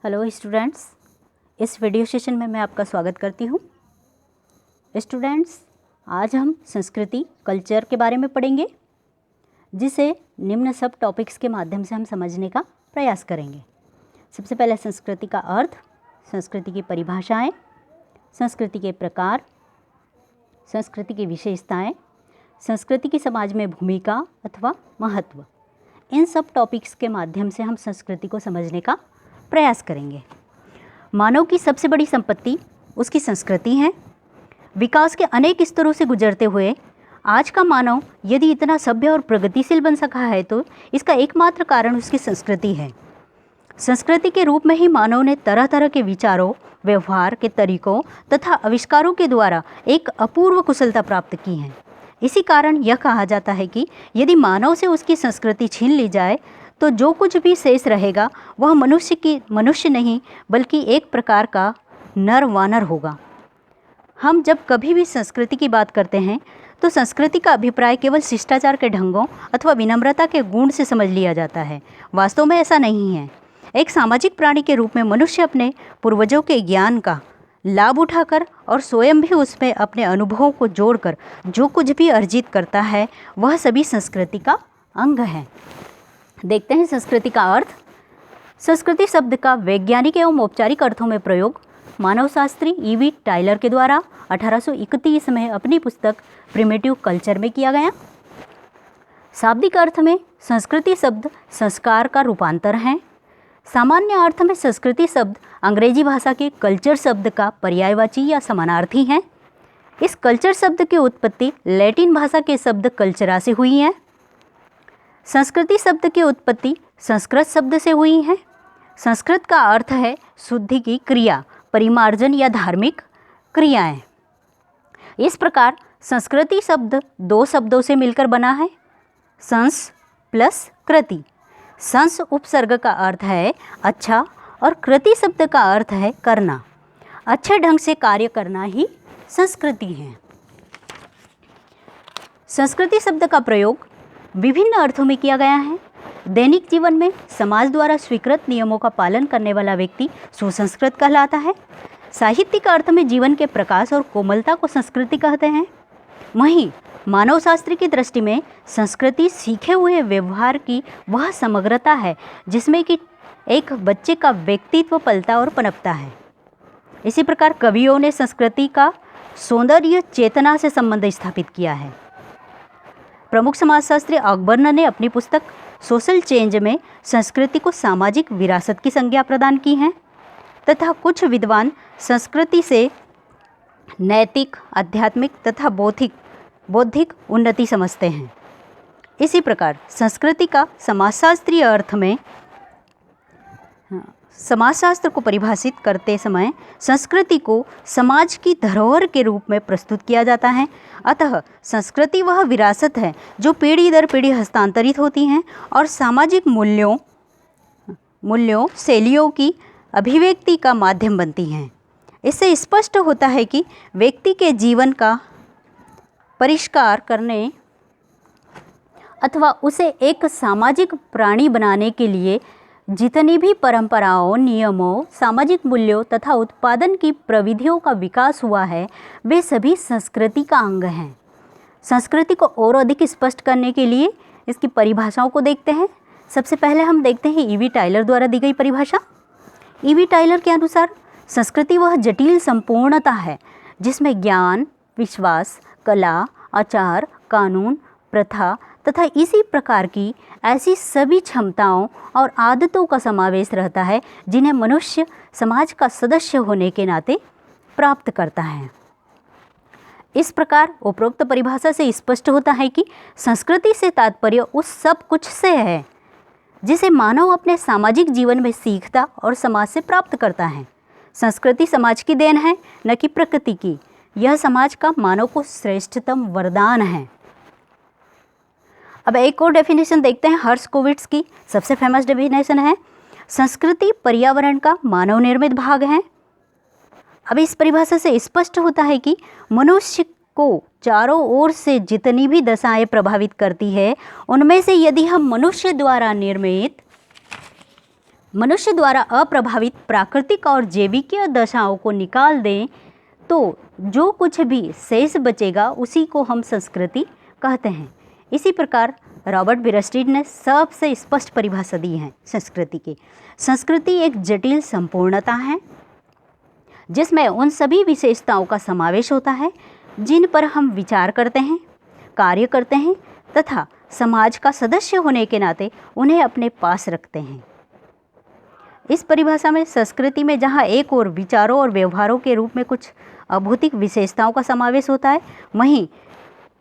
Hello students, इस video session में मैं आपका स्वागत करती हूँ। स्टूडेंट्स, आज हम संस्कृति कल्चर के बारे में पढ़ेंगे, जिसे निम्न सब टॉपिक्स के माध्यम से हम समझने का प्रयास करेंगे। सबसे पहले संस्कृति का अर्थ, संस्कृति की परिभाषाएं, संस्कृति के प्रकार, संस्कृति की विशेषताएं, संस्कृति की समाज में भूमिका अथवा महत्व। इन सब टॉपिक्स के माध्यम से हम संस्कृति को समझने का प्रयास करेंगे। मानव की सबसे बड़ी संपत्ति उसकी संस्कृति है। विकास के अनेक स्तरों से गुजरते हुए आज का मानव यदि इतना सभ्य और प्रगतिशील बन सका है तो इसका एकमात्र कारण उसकी संस्कृति है। संस्कृति के रूप में ही मानव ने तरह तरह के विचारों, व्यवहार के तरीकों तथा आविष्कारों के द्वारा एक अपूर्व कुशलता प्राप्त की है। इसी कारण यह कहा जाता है कि यदि मानव से उसकी संस्कृति छीन ली जाए तो जो कुछ भी शेष रहेगा वह मनुष्य नहीं बल्कि एक प्रकार का नर वानर होगा। हम जब कभी भी संस्कृति की बात करते हैं तो संस्कृति का अभिप्राय केवल शिष्टाचार के ढंगों अथवा विनम्रता के गुण से समझ लिया जाता है। वास्तव में ऐसा नहीं है। एक सामाजिक प्राणी के रूप में मनुष्य अपने पूर्वजों के ज्ञान का लाभ उठाकर और स्वयं भी उसमें अपने अनुभवों को जोड़कर जो कुछ भी अर्जित करता है वह सभी संस्कृति का अंग है। देखते हैं संस्कृति का अर्थ। संस्कृति शब्द का वैज्ञानिक एवं औपचारिक अर्थों में प्रयोग मानवशास्त्री E.V. टायलर के द्वारा 1831 में अपनी पुस्तक प्रिमिटिव कल्चर में किया गया। शाब्दिक अर्थ में संस्कृति शब्द संस्कार का रूपांतर है। सामान्य अर्थ में संस्कृति शब्द अंग्रेजी भाषा के कल्चर शब्द का पर्यायवाची या समानार्थी है। इस कल्चर शब्द की उत्पत्ति लैटिन भाषा के शब्द कल्चरा से हुई है। संस्कृति शब्द की उत्पत्ति संस्कृत शब्द से हुई है। संस्कृत का अर्थ है शुद्धि की क्रिया, परिमार्जन या धार्मिक क्रियाएं। इस प्रकार संस्कृति शब्द दो शब्दों से मिलकर बना है, संस प्लस कृति। संस उपसर्ग का अर्थ है अच्छा और कृति शब्द का अर्थ है करना। अच्छे ढंग से कार्य करना ही संस्कृति है। संस्कृति शब्द का प्रयोग विभिन्न अर्थों में किया गया है। दैनिक जीवन में समाज द्वारा स्वीकृत नियमों का पालन करने वाला व्यक्ति सुसंस्कृत कहलाता है। साहित्यिक अर्थ में जीवन के प्रकाश और कोमलता को संस्कृति कहते हैं। वहीं मानवशास्त्र की दृष्टि में संस्कृति सीखे हुए व्यवहार की वह समग्रता है जिसमें कि एक बच्चे का व्यक्तित्व पलता और पनपता है। इसी प्रकार कवियों ने संस्कृति का सौंदर्य चेतना से संबंध स्थापित किया है। प्रमुख समाजशास्त्री अकबर्न ने अपनी पुस्तक सोशल चेंज में संस्कृति को सामाजिक विरासत की संज्ञा प्रदान की है तथा कुछ विद्वान संस्कृति से नैतिक, आध्यात्मिक तथा बौद्धिक उन्नति समझते हैं। इसी प्रकार संस्कृति का समाजशास्त्रीय अर्थ में समाजशास्त्र को परिभाषित करते समय संस्कृति को समाज की धरोहर के रूप में प्रस्तुत किया जाता है। अतः संस्कृति वह विरासत है जो पीढ़ी दर पीढ़ी हस्तांतरित होती हैं और सामाजिक मूल्यों शैलियों की अभिव्यक्ति का माध्यम बनती हैं। इससे स्पष्ट होता है कि व्यक्ति के जीवन का परिष्कार करने अथवा उसे एक सामाजिक प्राणी बनाने के लिए जितनी भी परंपराओं, नियमों, सामाजिक मूल्यों तथा उत्पादन की प्रविधियों का विकास हुआ है वे सभी संस्कृति का अंग हैं। संस्कृति को और अधिक स्पष्ट करने के लिए इसकी परिभाषाओं को देखते हैं। सबसे पहले हम देखते हैं E.V. टायलर द्वारा दी गई परिभाषा। E.V. टायलर के अनुसार संस्कृति वह जटिल संपूर्णता है जिसमें ज्ञान, विश्वास, कला, आचार, कानून, प्रथा तथा इसी प्रकार की ऐसी सभी क्षमताओं और आदतों का समावेश रहता है जिन्हें मनुष्य समाज का सदस्य होने के नाते प्राप्त करता है। इस प्रकार उपरोक्त परिभाषा से स्पष्ट होता है कि संस्कृति से तात्पर्य उस सब कुछ से है जिसे मानव अपने सामाजिक जीवन में सीखता और समाज से प्राप्त करता है। संस्कृति समाज की देन है, न कि प्रकृति की। यह समाज का मानव को श्रेष्ठतम वरदान है। अब एक और डेफिनेशन देखते हैं हर्शकोविट्ज की। सबसे फेमस डेफिनेशन है संस्कृति पर्यावरण का मानव निर्मित भाग है। अब इस परिभाषा से स्पष्ट होता है कि मनुष्य को चारों ओर से जितनी भी दशाएं प्रभावित करती है उनमें से यदि हम मनुष्य द्वारा निर्मित मनुष्य द्वारा अप्रभावित प्राकृतिक और जैविकीय दशाओं को निकाल दें तो जो कुछ भी शेष बचेगा उसी को हम संस्कृति कहते हैं। इसी प्रकार रॉबर्ट बियरस्टीड ने सबसे स्पष्ट परिभाषा दी है संस्कृति की। संस्कृति एक जटिल संपूर्णता है जिसमें उन सभी विशेषताओं का समावेश होता है जिन पर हम विचार करते हैं, कार्य करते हैं तथा समाज का सदस्य होने के नाते उन्हें अपने पास रखते हैं। इस परिभाषा में संस्कृति में जहाँ एक ओर विचारों और व्यवहारों के रूप में कुछ अभौतिक विशेषताओं का समावेश होता है, वहीं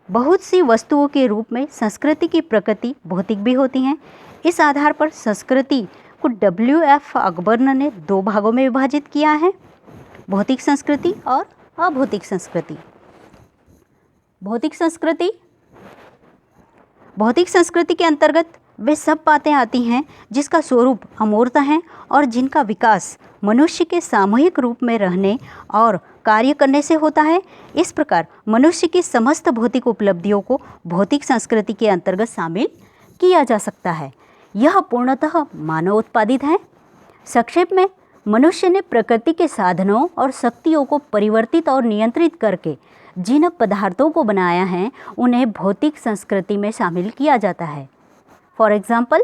बहुत सी वस्तुओं के रूप में संस्कृति की प्रकृति भौतिक भी होती हैं। इस आधार पर संस्कृति को WF अकबर्न ने 2 भागों में विभाजित किया है, भौतिक संस्कृति और अभौतिक संस्कृति। भौतिक संस्कृति के अंतर्गत वे सब बातें आती हैं जिसका स्वरूप अमूर्त है और जिनका विकास मनुष्य के सामूहिक रूप में रहने और कार्य करने से होता है। इस प्रकार मनुष्य की समस्त भौतिक उपलब्धियों को भौतिक संस्कृति के अंतर्गत शामिल किया जा सकता है। यह पूर्णतः मानव उत्पादित है। संक्षेप में, मनुष्य ने प्रकृति के साधनों और शक्तियों को परिवर्तित और नियंत्रित करके जिन पदार्थों को बनाया है उन्हें भौतिक संस्कृति में शामिल किया जाता है। फॉर एग्जाम्पल,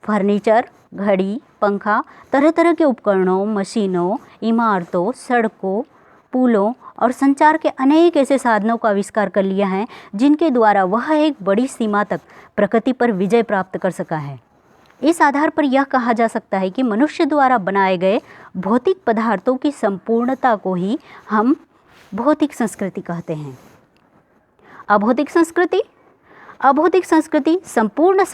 फर्नीचर, घड़ी, पंखा, तरह तरह के उपकरणों, मशीनों, इमारतों, सड़कों, पुलों और संचार के अनेक ऐसे साधनों का आविष्कार कर लिया है जिनके द्वारा वह एक बड़ी सीमा तक प्रकृति पर विजय प्राप्त कर सका है। इस आधार पर यह कहा जा सकता है कि मनुष्य द्वारा बनाए गए भौतिक पदार्थों की संपूर्णता को ही हम भौतिक संस्कृति कहते हैं। अभौतिक संस्कृति संपूर्ण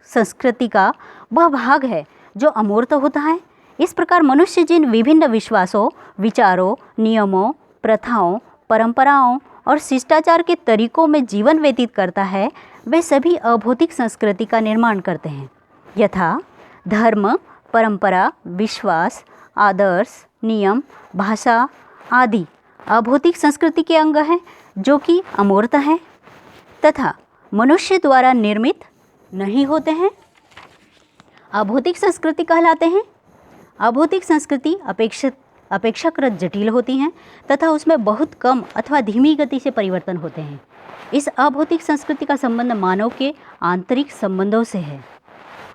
संस्कृति का वह भाग है जो अमूर्त होता है। इस प्रकार मनुष्य जिन विभिन्न विश्वासों, विचारों, नियमों, प्रथाओं, परंपराओं और शिष्टाचार के तरीकों में जीवन व्यतीत करता है, वे सभी अभौतिक संस्कृति का निर्माण करते हैं। यथा धर्म, परंपरा, विश्वास, आदर्श, नियम, भाषा आदि अभौतिक संस्कृति के अंग हैं जो कि अमूर्त हैं तथा मनुष्य द्वारा निर्मित नहीं होते हैं। अभौतिक संस्कृति कहलाते हैं। अभौतिक संस्कृति अपेक्षाकृत जटिल होती हैं तथा उसमें बहुत कम अथवा धीमी गति से परिवर्तन होते हैं। इस अभौतिक संस्कृति का संबंध मानव के आंतरिक संबंधों से है।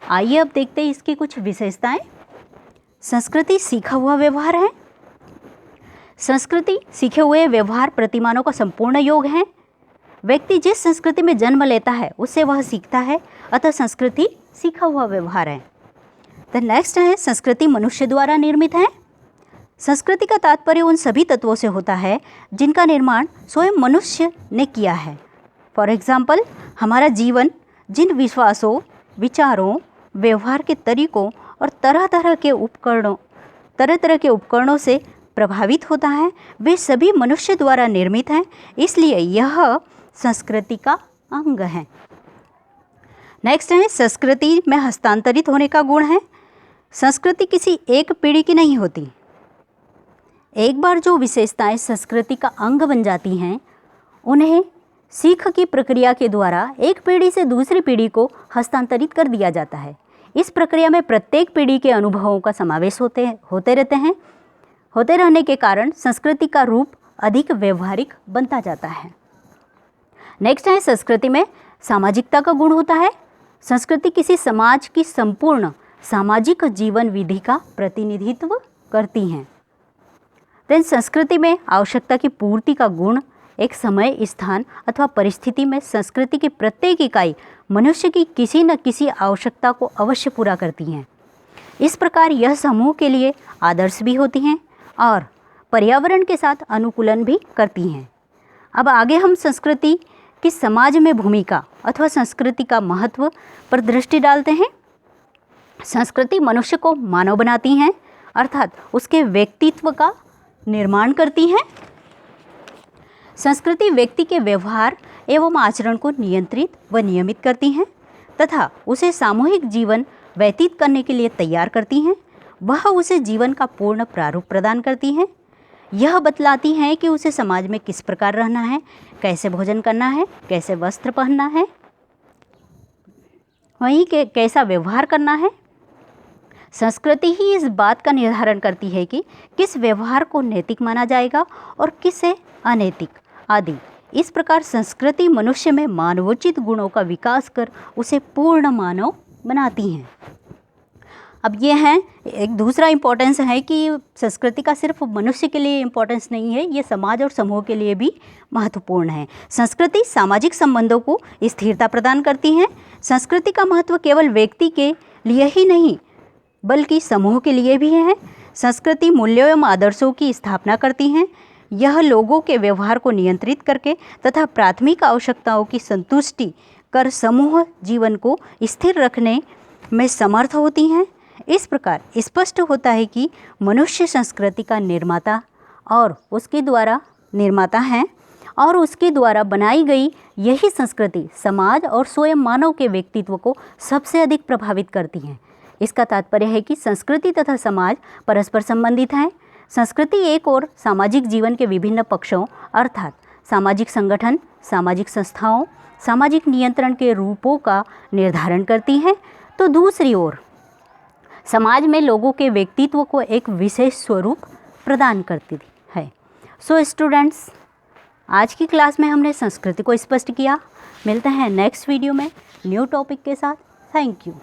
आइए अब देखते हैं इसकी कुछ विशेषताएं। संस्कृति सीखा हुआ व्यवहार है। संस्कृति सीखे हुए व्यवहार प्रतिमानों का संपूर्ण योग है। व्यक्ति जिस संस्कृति में जन्म लेता है उससे वह सीखता है, अतः संस्कृति सीखा हुआ व्यवहार है। द नेक्स्ट है संस्कृति मनुष्य द्वारा निर्मित है। संस्कृति का तात्पर्य उन सभी तत्वों से होता है जिनका निर्माण स्वयं मनुष्य ने किया है। फॉर एग्जाम्पल, हमारा जीवन जिन विश्वासों, विचारों, व्यवहार के तरीकों और तरह तरह के उपकरणों से प्रभावित होता है, वे सभी मनुष्य द्वारा निर्मित हैं, इसलिए यह संस्कृति का अंग है। नेक्स्ट है संस्कृति में हस्तांतरित होने का गुण है। संस्कृति किसी एक पीढ़ी की नहीं होती। एक बार जो विशेषताएं संस्कृति का अंग बन जाती हैं, उन्हें सीख की प्रक्रिया के द्वारा एक पीढ़ी से दूसरी पीढ़ी को हस्तांतरित कर दिया जाता है। इस प्रक्रिया में प्रत्येक पीढ़ी के अनुभवों का समावेश होते रहने के कारण संस्कृति का रूप अधिक व्यवहारिक बनता जाता है। नेक्स्ट है संस्कृति में सामाजिकता का गुण होता है। संस्कृति किसी समाज की संपूर्ण सामाजिक जीवन विधि का प्रतिनिधित्व करती हैं। देन संस्कृति में आवश्यकता की पूर्ति का गुण एक समय, स्थान अथवा परिस्थिति में संस्कृति की प्रत्येक इकाई मनुष्य की किसी न किसी आवश्यकता को अवश्य पूरा करती हैं। इस प्रकार यह समूह के लिए आदर्श भी होती हैं और पर्यावरण के साथ अनुकूलन भी करती हैं। अब आगे हम संस्कृति की समाज में भूमिका अथवा संस्कृति का महत्व पर दृष्टि डालते हैं। संस्कृति मनुष्य को मानव बनाती हैं, अर्थात उसके व्यक्तित्व का निर्माण करती हैं। संस्कृति व्यक्ति के व्यवहार एवं आचरण को नियंत्रित व नियमित करती हैं तथा उसे सामूहिक जीवन व्यतीत करने के लिए तैयार करती हैं। वह उसे जीवन का पूर्ण प्रारूप प्रदान करती हैं। यह बतलाती हैं कि उसे समाज में किस प्रकार रहना है, कैसे भोजन करना है, कैसे वस्त्र पहनना है, वहीं कैसा व्यवहार करना है। संस्कृति ही इस बात का निर्धारण करती है कि किस व्यवहार को नैतिक माना जाएगा और किसे अनैतिक आदि। इस प्रकार संस्कृति मनुष्य में मानवोचित गुणों का विकास कर उसे पूर्ण मानव बनाती हैं। अब ये है एक दूसरा इम्पोर्टेंस है कि संस्कृति का सिर्फ मनुष्य के लिए इम्पोर्टेंस नहीं है, ये समाज और समूह के लिए भी महत्वपूर्ण है। संस्कृति सामाजिक संबंधों को स्थिरता प्रदान करती हैं। संस्कृति का महत्व केवल व्यक्ति के लिए ही नहीं बल्कि समूह के लिए भी है। संस्कृति मूल्यों एवं आदर्शों की स्थापना करती हैं। यह लोगों के व्यवहार को नियंत्रित करके तथा प्राथमिक आवश्यकताओं की संतुष्टि कर समूह जीवन को स्थिर रखने में समर्थ होती हैं। इस प्रकार स्पष्ट होता है कि मनुष्य संस्कृति का निर्माता और उसके द्वारा बनाई गई यही संस्कृति समाज और स्वयं मानव के व्यक्तित्व को सबसे अधिक प्रभावित करती हैं। इसका तात्पर्य है कि संस्कृति तथा समाज परस्पर संबंधित हैं। संस्कृति एक और सामाजिक जीवन के विभिन्न पक्षों अर्थात सामाजिक संगठन, सामाजिक संस्थाओं, सामाजिक नियंत्रण के रूपों का निर्धारण करती हैं, तो दूसरी ओर समाज में लोगों के व्यक्तित्व को एक विशेष स्वरूप प्रदान करती है। सो स्टूडेंट्स, आज की क्लास में हमने संस्कृति को स्पष्ट किया। मिलते हैं नेक्स्ट वीडियो में न्यू टॉपिक के साथ। Thank you.